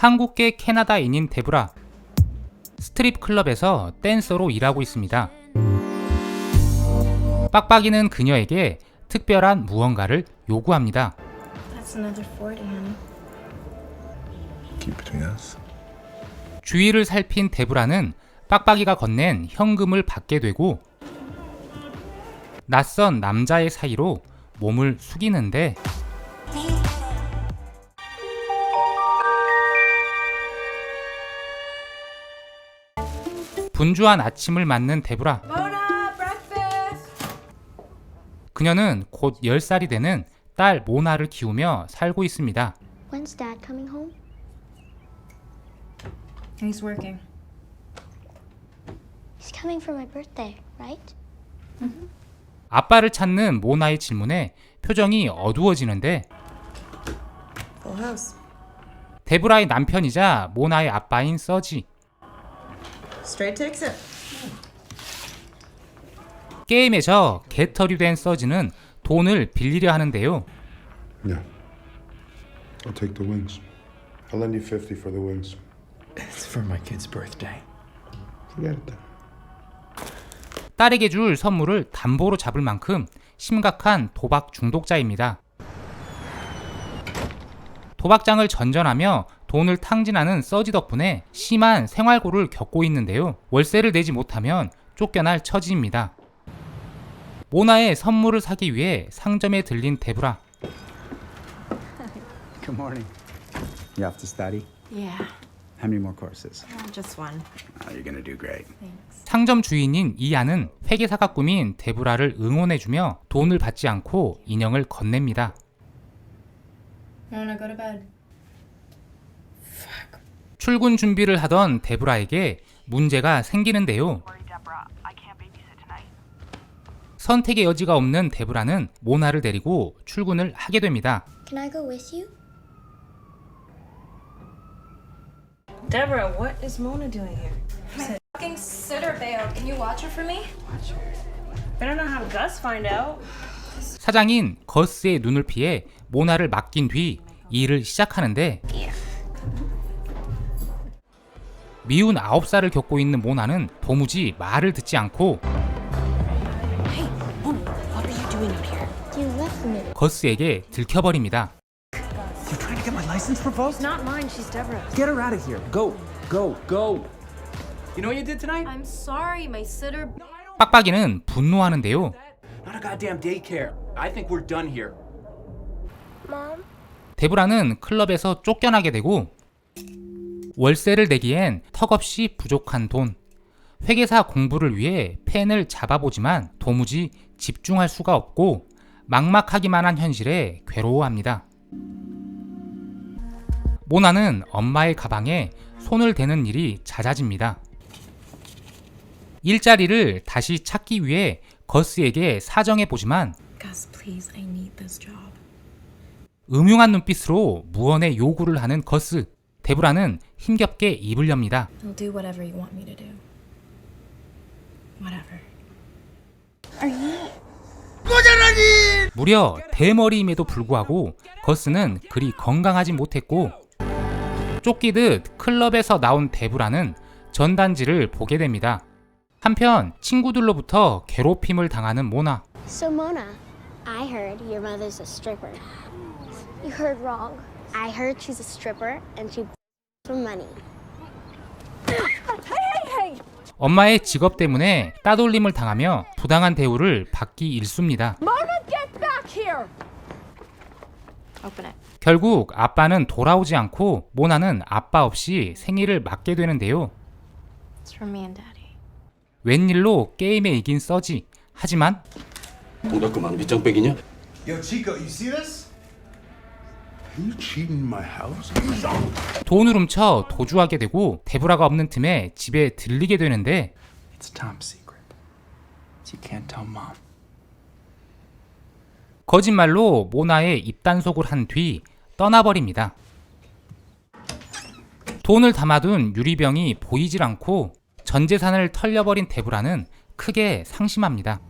한국계 캐나다인인 데브라. 스트립 클럽에서 댄서로 일하고 있습니다. 빡빡이는 그녀에게 특별한 무언가를 요구합니다. That's another 40, honey. Keep between us. 주위를 살핀 데브라는 빡빡이가 건넨 현금을 받게 되고 낯선 남자의 사이로 몸을 숙이는데 분주한 아침을 맞는 데브라. 그녀는 곧 10살이 되는 딸 모나를 키우며 살고 있습니다. When's Dad coming home? He's working. He's coming for my birthday, right? 아빠를 찾는 모나의 질문에 표정이 어두워지는데 Full house. 데브라의 남편이자 모나의 아빠인 서지. Straight to exit. 게임에서 개털이 서지는 돈을 빌리려 하는데요. Yeah. I'll take the wings. I'll lend you 50 for the wings. It's for my kid's birthday. Forget it then. 딸에게 줄 선물을 담보로 잡을 만큼 심각한 도박 중독자입니다. 도박장을 전전하며 돈을 탕진하는 서지 덕분에 심한 생활고를 겪고 있는데요. 월세를 내지 못하면 쫓겨날 처지입니다. 모나의 선물을 사기 위해 상점에 들린 데브라. Good morning. You off to study? Yeah, How many more courses? just one. Oh, you're gonna do great. Thanks. 상점 주인인 이안은 회계사가 꾸민 데브라를 응원해주며 돈을 받지 않고 인형을 건넵니다. I wanna go to bed. 출근 준비를 하던 데브라에게 문제가 생기는데요. 선택의 여지가 없는 데브라는 모나를 데리고 출근을 하게 됩니다. Can I go with you? Deborah, what is Mona doing here? Fucking sitter bail. Can you watch her for me? Better not have Gus find out. 사장인 거스의 눈을 피해 모나를 맡긴 뒤 일을 시작하는데 미운 9살을 겪고 있는 모나는 도무지 말을 듣지 않고 Hey, Mona, what are you doing out here? You left me. 거스에게 들켜버립니다. You're trying to get my license revoked? Not mine. She's Deborah's. Get her out of here. Go, go, go. You know what you did tonight? I'm sorry, my sitter. 빡빡이는 분노하는데요. Not a goddamn daycare. I think we're done here. Mom? 데브라는 클럽에서 쫓겨나게 되고 월세를 내기엔 턱없이 부족한 돈. 회계사 공부를 위해 펜을 잡아보지만 도무지 집중할 수가 없고 막막하기만 한 현실에 괴로워합니다. 모나는 엄마의 가방에 손을 대는 일이 잦아집니다. 일자리를 다시 찾기 위해 거스에게 사정해보지만 Gus, please, I need this job. 음흉한 눈빛으로 무언의 요구를 하는 거스. 데브라는 힘겹게 입을 엽니다. I'll do whatever you want me to do. Whatever. 무려 대머리임에도 불구하고 거스는 그리 건강하지 못했고 쫓기듯 클럽에서 나온 데브라는 전단지를 보게 됩니다. 한편 친구들로부터 괴롭힘을 당하는 모나. So Mona, I heard your mother's a stripper. You heard wrong. I heard she's a stripper and she for money. 엄마의 직업 때문에 따돌림을 당하며 부당한 대우를 받기 일쑤입니다. Open it. 결국 아빠는 돌아오지 않고 모나는 아빠 없이 생일을 맞게 되는데요. It's for me and Daddy. 웬일로 게임에 이긴 서지. 하지만 동작그만 밑장빼기냐? Yo, Chico, you see this? Are you cheating my house? 돈을 훔쳐 도주하게 되고 데브라가 없는 틈에 집에 들리게 되는데 It's Tom's secret. You can't tell Mom. 거짓말로 모나의 입단속을 한 뒤 떠나버립니다. 돈을 담아둔 유리병이 보이질 않고 전 재산을 털려버린 데브라는 크게 상심합니다.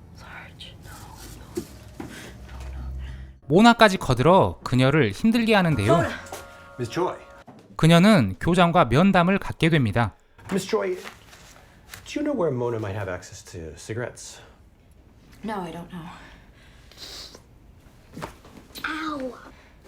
모나까지 거들어 그녀를 힘들게 하는데요. Miss Choi, 그녀는 교장과 면담을 갖게 됩니다. Miss Choi, do you know where Mona might have access to cigarettes? No, I don't know. Ow!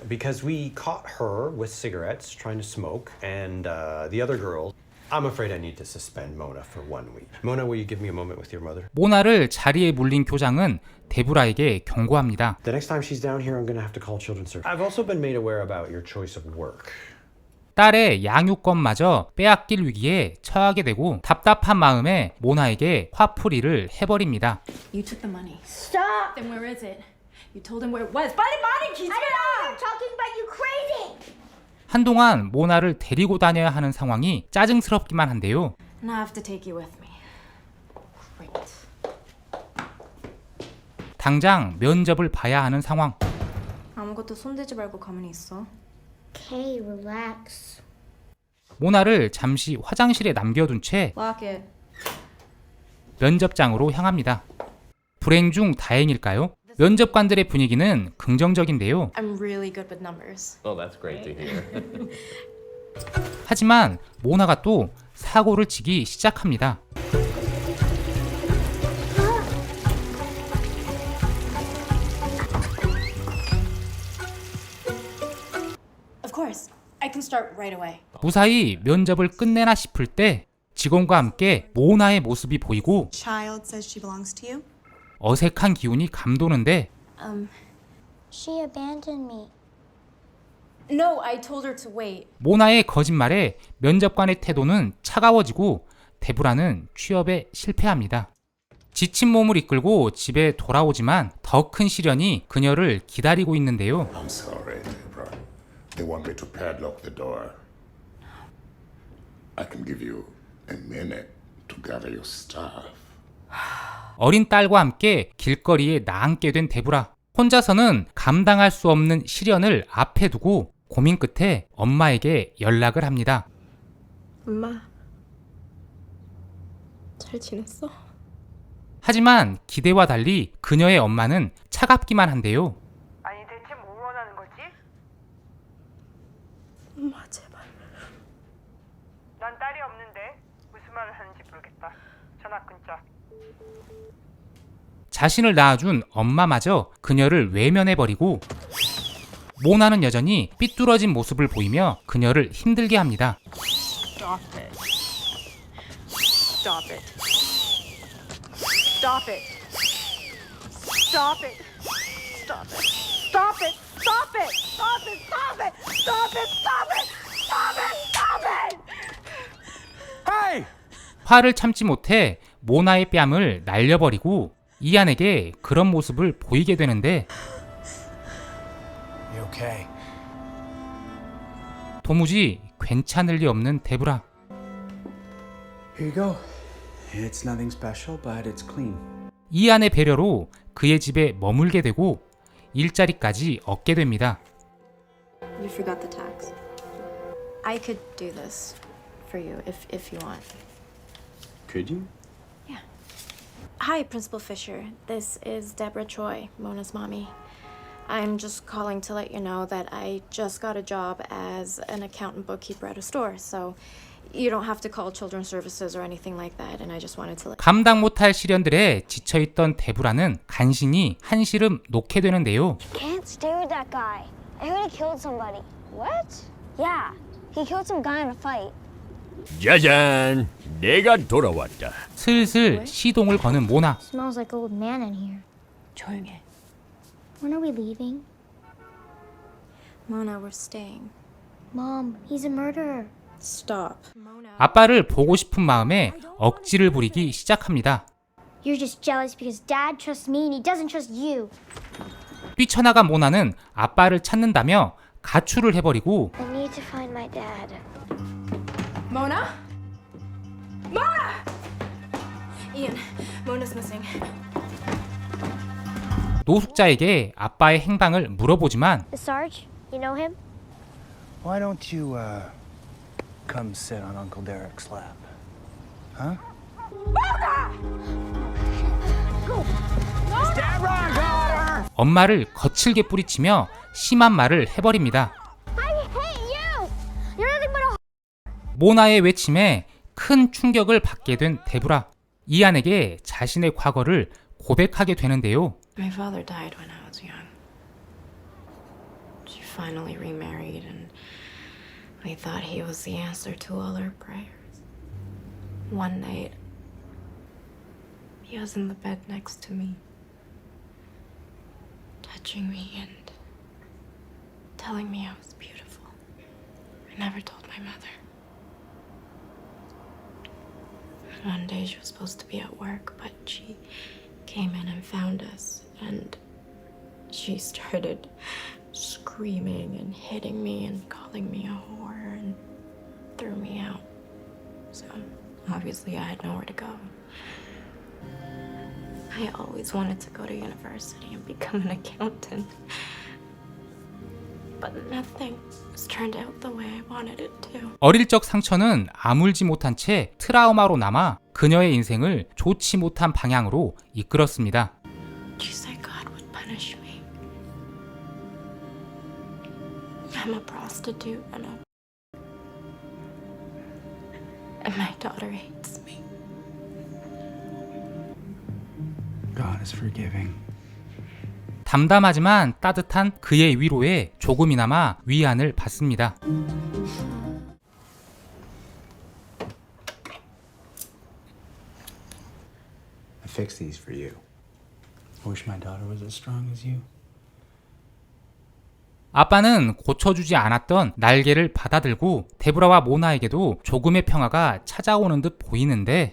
Because we caught her with cigarettes trying to smoke, and the other girl. I'm afraid I need to suspend Mona for 1 week. Mona, will you give me a moment with your mother? 모나를 자리에 물린 교장은 데브라에게 경고합니다. The next time she's down here, I'm going to have to call children's service. I've also been made aware about your choice of work. 딸의 양육권마저 빼앗길 위기에 처하게 되고 답답한 마음에 모나에게 화풀이를 해버립니다. You took the money. Stop! Then where is it? You told him where it was. 빨리 말해, 기집애야! I don't know what you're talking about, you crazy! 한동안 모나를 데리고 다녀야 하는 상황이 짜증스럽기만 한데요. And I have to take you with me. Great. 당장 면접을 봐야 하는 상황. 아무것도 손대지 말고 가만히 있어. Okay, relax. 모나를 잠시 화장실에 남겨둔 채 Lock it. 면접장으로 향합니다. 불행 중 다행일까요? 면접관들의 분위기는 긍정적인데요. I'm really good with numbers. Oh, that's great to hear. 하지만 모나가 또 사고를 치기 시작합니다. Of course. I can start right away. 무사히 면접을 끝내나 싶을 때 직원과 함께 모나의 모습이 보이고 Child says she belongs to you. 어색한 기운이 감도는데 She abandoned me. No, I told her to wait. 모나의 거짓말에 면접관의 태도는 차가워지고 데브라는 취업에 실패합니다. 지친 몸을 이끌고 집에 돌아오지만 더 큰 시련이 그녀를 기다리고 있는데요. I'm sorry, Deborah. They want me to padlock the door. I can give you a minute to gather your stuff. 어린 딸과 함께 길거리에 나앉게 된 데브라. 혼자서는 감당할 수 없는 시련을 앞에 두고 고민 끝에 엄마에게 연락을 합니다. 엄마. 잘 지냈어? 하지만 기대와 달리 그녀의 엄마는 차갑기만 한데요. 아니 대체 뭘 원하는 거지? 엄마 제발. 난 딸이 없는데 무슨 말을 하는지 모르겠다. 전화 끊자. 자신을 낳아준 엄마마저 그녀를 외면해버리고 모나는 여전히 삐뚤어진 모습을 보이며 그녀를 힘들게 합니다. Stop it. Stop it. Stop it. Stop it. Stop it. Stop it. Stop it. Stop it. Stop it. Stop it. Stop it. Stop it. Stop it. Hey! 화를 참지 못해 모나의 뺨을 날려버리고 이안에게 그런 모습을 보이게 되는데 You okay? 도무지 괜찮을 리 없는 데브라. Here you go. It's nothing special, but it's clean. 이안의 배려로 그의 집에 머물게 되고 일자리까지 얻게 됩니다. You forgot the tax. I could do this for you if you want. Could you? Hi, Principal Fisher. This is Deborah Choi, Mona's mommy. I'm just calling to let you know that I just got a job as an accountant bookkeeper at a store, so you don't have to call children's services or anything like that, and I just wanted to let 감당 못할 시련들에 지쳐있던 데브라는 간신히 한시름 놓게 되는데요. Can't stay with that guy. I heard he killed somebody. What? Yeah, he killed some guy in a fight. 짜잔, 내가 돌아왔다. 슬슬 시동을 거는 모나. Smells like old man in here. 조용해. When are we leaving? Mona, we're staying. Mom, he's a murderer. Stop. Mona. 아빠를 보고 싶은 마음에 억지를 부리기 시작합니다. You're just jealous because Dad trusts me and he doesn't trust you. 뛰쳐나간 모나는 아빠를 찾는다며 가출을 해버리고 I need to find my dad. Mona? Mona! Ian, Mona's missing. 노숙자에게 아빠의 행방을 물어보지만 The Sarge, you know him? Why don't you come sit on Uncle Derek's lap? Huh? 엄마를 거칠게 뿌리치며 심한 말을 해버립니다. I hate you! You're nothing but 모나의 외침에 큰 충격을 받게 된 데브라. 이안에게 자신의 과거를 고백하게 되는데요. My father died when I was young. She finally remarried, and we thought he was the answer to all our prayers. One night, he was in the bed next to me, touching me and telling me I was beautiful. I never told my mother. One day she was supposed to be at work, but she came in and found us, and she started screaming and hitting me and calling me a whore and threw me out. So obviously I had nowhere to go. I always wanted to go to university and become an accountant. But nothing has turned out the way I wanted it to. 어릴 적 상처는 아물지 못한 채 트라우마로 남아 그녀의 인생을 좋지 못한 방향으로 이끌었습니다. She said God would punish me. I'm a prostitute and my daughter hates me. God is forgiving. 담담하지만 따뜻한 그의 위로에 조금이나마 위안을 받습니다. I fixed these for you. I wish my daughter was as strong as you. 아빠는 고쳐주지 않았던 날개를 받아들고 데브라와 모나에게도 조금의 평화가 찾아오는 듯 보이는데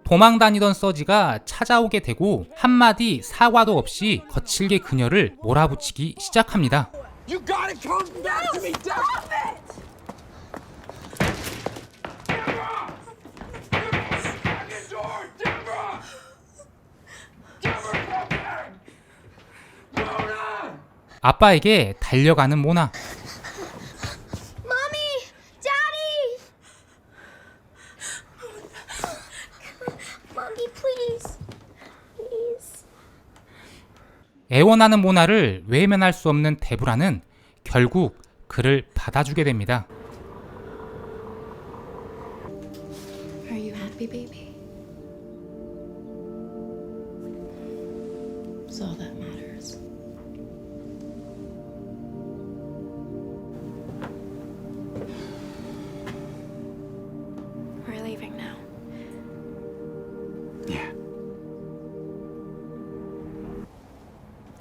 도망 다니던 서지가 찾아오게 되고 한마디 사과도 없이 거칠게 그녀를 몰아붙이기 시작합니다. You gotta come back to me, Deborah! 아빠에게 달려가는 모나. Mommy! Daddy! Mommy, please. Please. 애원하는 모나를 외면할 수 없는 데브라는 결국 그를 받아주게 됩니다. Are you happy, baby? It's all that matters. We're leaving now. Yeah.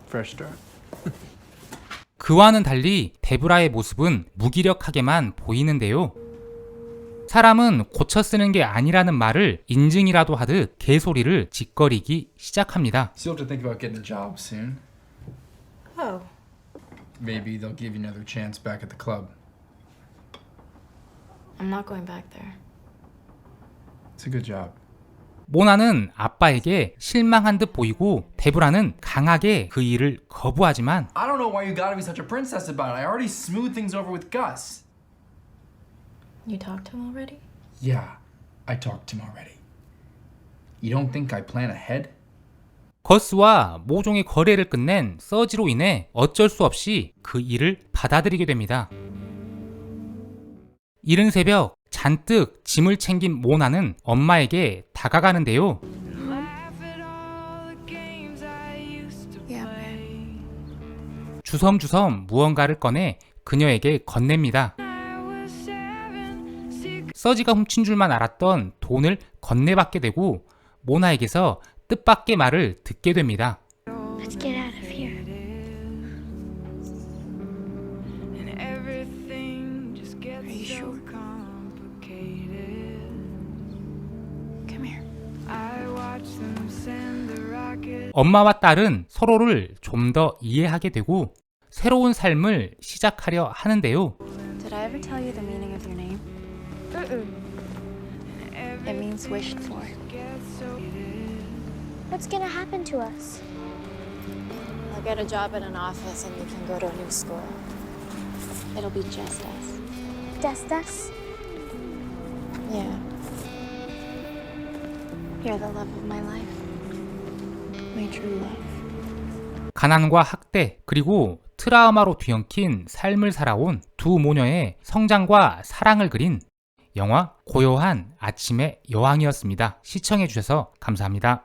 Fresh start. 그와는 달리 데브라의 모습은 무기력하게만 보이는데요. 사람은 고쳐 쓰는 게 아니라는 말을 인증이라도 하듯 개소리를 짓거리기 시작합니다. Still have to think about getting a job soon. Oh. Maybe they'll give you another chance back at the club. I'm not going back there. It's a good job. 모나는 아빠에게 실망한 듯 보이고 데브라는 강하게 그 일을 거부하지만 I don't know why you gotta be such a princess about it. I already smoothed things over with Gus. You talked to him already? Yeah, I talked to him already. You don't think I plan ahead? 거스와 모종의 거래를 끝낸 서지로 인해 어쩔 수 없이 그 일을 받아들이게 됩니다. 이른 새벽 잔뜩 짐을 챙긴 모나는 엄마에게 다가가는데요. 주섬주섬 무언가를 꺼내 그녀에게 건넵니다. 서지가 훔친 줄만 알았던 돈을 건네받게 되고 모나에게서 뜻밖의 말을 듣게 됩니다. Let's get out of here. Are you sure? Come here. 엄마와 딸은 서로를 좀 더 이해하게 되고 새로운 삶을 시작하려 하는데요. Did I ever tell you the meaning of your name? It means wished for. What's gonna happen to us? I'll get a job at an office and you can go to a new school. It'll be just us. Just us? Yeah. You're the love of my life. My true love. 가난과 학대 그리고 트라우마로 뒤엉킨 삶을 살아온 두 모녀의 성장과 사랑을 그린 영화 고요한 아침의 여왕이었습니다. 시청해주셔서 감사합니다.